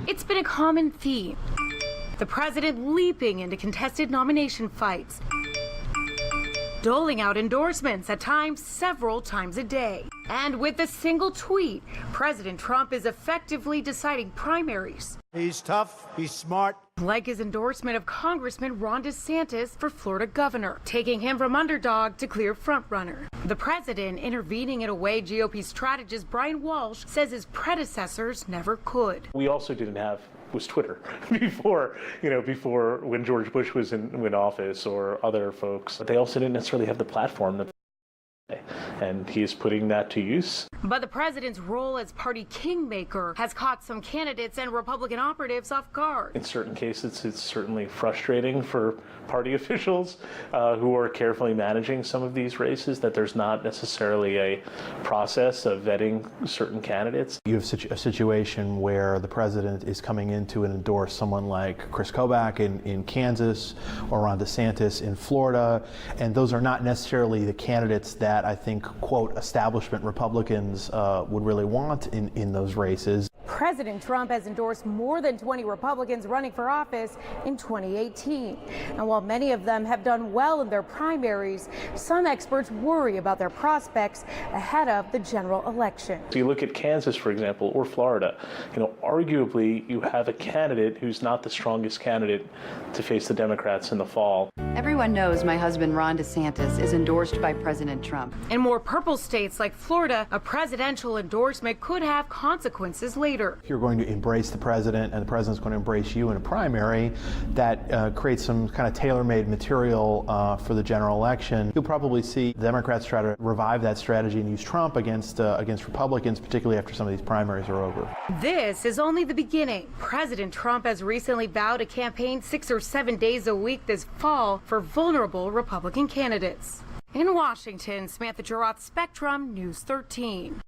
It's been a common theme. The president leaping into contested nomination fights, doling out endorsements at times several times a day. And with a single tweet, President Trump is effectively deciding primaries. He's tough, he's smart. Like his endorsement of Congressman Ron DeSantis for Florida governor, taking him from underdog to clear frontrunner. The president intervening in a way GOP strategist Brian Walsh says his predecessors never could. We also didn't have was Twitter before when George Bush was in office or other folks. But they also didn't necessarily have the platform that and he's putting that to use. But the president's role as party kingmaker has caught some candidates and Republican operatives off guard. In certain cases, it's certainly frustrating for party officials who are carefully managing some of these races that there's not necessarily a process of vetting certain candidates. You have a situation where the president is coming in to endorse someone like Chris Kobach in Kansas or Ron DeSantis in Florida, and those are not necessarily the candidates that I think, quote, establishment Republicans would really want in those races. President Trump has endorsed more than 20 Republicans running for office in 2018. And while many of them have done well in their primaries, some experts worry about their prospects ahead of the general election. So you look at Kansas, for example, or Florida, arguably you have a candidate who's not the strongest candidate to face the Democrats in the fall. Everyone knows my husband Ron DeSantis is endorsed by President Trump. In more purple states like Florida, a presidential endorsement could have consequences later. If you're going to embrace the president and the president's going to embrace you in a primary, that creates some kind of tailor-made material for the general election. You'll probably see Democrats try to revive that strategy and use Trump against Republicans, particularly after some of these primaries are over. This is only the beginning. President Trump has recently vowed to campaign 6 or 7 days a week this fall for vulnerable Republican candidates. In Washington, Samantha-Jo, Spectrum News 13.